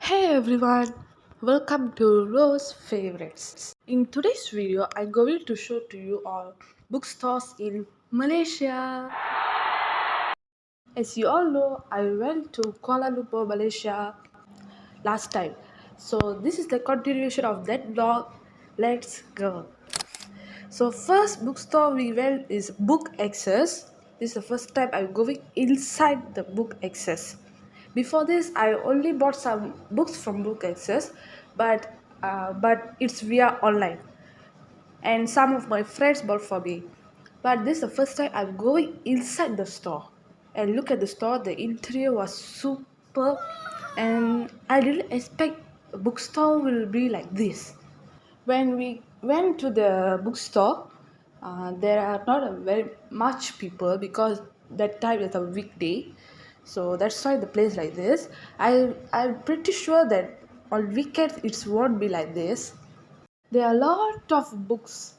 Hey everyone, welcome to Rosh Favorites. In today's video, I'm going to show to you all bookstores in Malaysia. As you all know, I went to Kuala Lumpur, Malaysia last time. So this is the continuation of that vlog. Let's go. So first bookstore we went is bookxcess. This is the first time I'm going inside the bookxcess. Before this, I only bought some books from bookxcess, but it's via online, and some of my friends bought for me. But this is the first time I'm going inside the store, and look at the store. The interior was super, and I didn't expect a bookstore will be like this. When we went to the bookstore, there are not a very much people because that time is a weekday, so that's why the place like this. I'm pretty sure that on weekends it won't be like this. There are a lot of books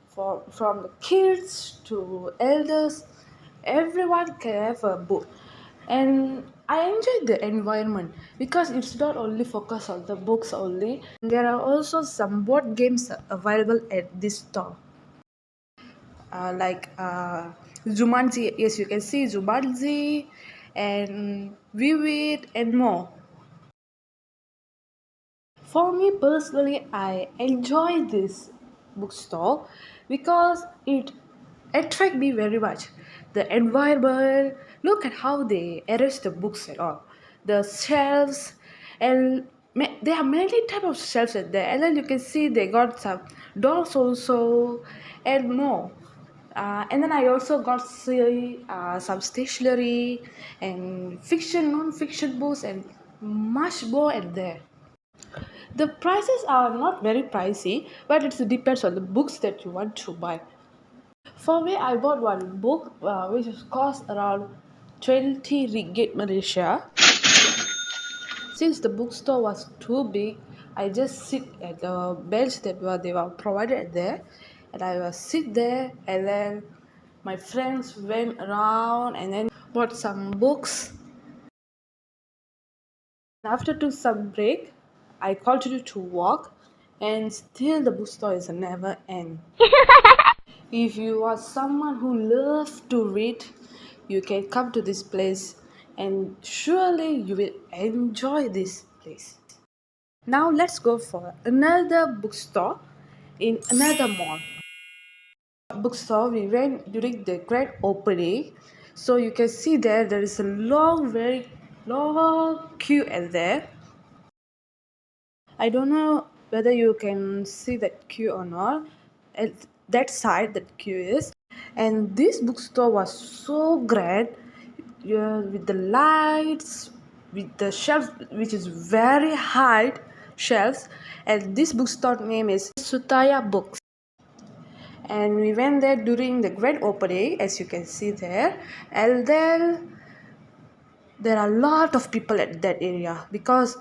for from the kids to elders. Everyone can have a book, and I enjoy the environment because it's not only focused on the books only. There are also some board games available at this store, like Jumanji. Yes, you can see Jumanji and Vivid and more. For me personally, I enjoy this bookstore because it attract me very much. The environment, look at how they arrange the books and all, the shelves, and there are many type of shelves at there. And then you can see they got some dolls also and more. And then I also got see some stationery and fiction, non-fiction books and much more at there. The prices are not very pricey, but it depends on the books that you want to buy. For me, I bought one book which is cost around 20 ringgit Malaysia. Since the bookstore was too big, I just sit at the bench that they were provided there, and I was sit there, and then my friends went around and then bought some books. After took some break, I continued to walk, and still the bookstore is a never end. If you are someone who loves to read, you can come to this place, and surely you will enjoy this place. Now let's go for another bookstore in another mall. Bookstore we went during the grand opening, so you can see there is a long, very long queue at there. I don't know whether you can see that queue or not. At that side, that queue is. And this bookstore was so grand, yeah, with the lights, with the shelf, which is very high shelves. And this bookstore name is Tsutaya Books. And we went there during the grand opening, as you can see there. And then there are a lot of people at that area because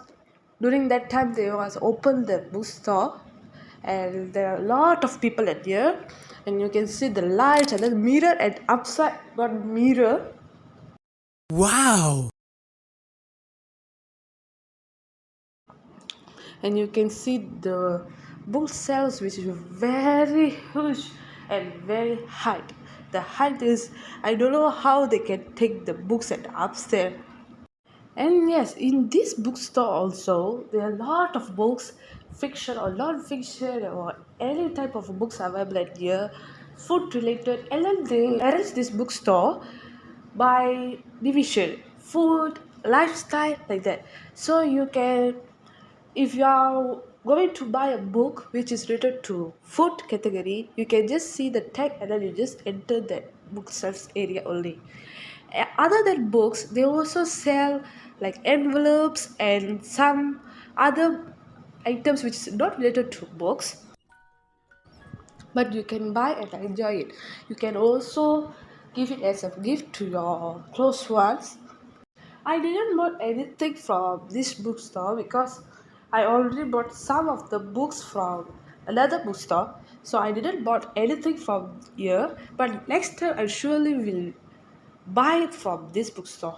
during that time they was open the bookstore, and there are a lot of people at here, and you can see the lights and then mirror and upside got mirror. Wow! And you can see the book shelves which is very huge and very high. The height is, I don't know how they can take the books and upstairs. And yes, in this bookstore also, there are a lot of books, fiction or non-fiction or any type of books available at here, food related. And then they arrange this bookstore by division, food, lifestyle, like that. So you can, if you are going to buy a book which is related to food category, you can just see the tag and then you just enter that bookshelves area only. Other than books, they also sell like envelopes and some other items which is not related to books, but you can buy and enjoy it. You can also give it as a gift to your close ones. I didn't bought anything from this bookstore because I already bought some of the books from another bookstore. So I didn't bought anything from here. But next time I surely will buy it from this bookstore.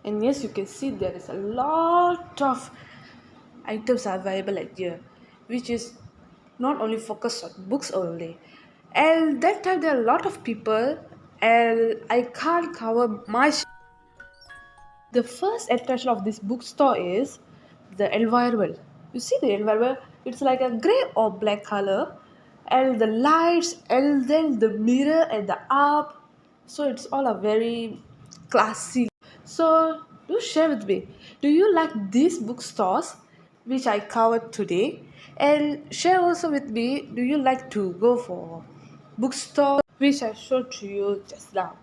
And yes, you can see there is a lot of items are available at here, which is not only focused on books only. And that time there are a lot of people, and I can't cover much. The first attraction of this bookstore is the environment. You see the environment? It's like a gray or black color, and the lights, and then the mirror and the up. So it's all a very classy. So do share with me. Do you like these bookstores which I covered today? And share also with me. Do you like to go for bookstore which I showed to you just now?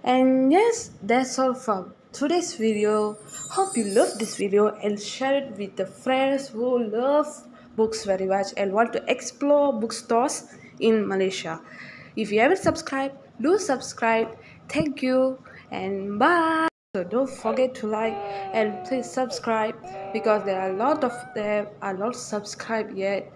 And yes, that's all from today's video. Hope you love this video and share it with the friends who love books very much and want to explore bookstores in Malaysia. If you haven't subscribed, do subscribe. Thank you and bye. So don't forget to like and please subscribe because there are a lot of them are not subscribed yet.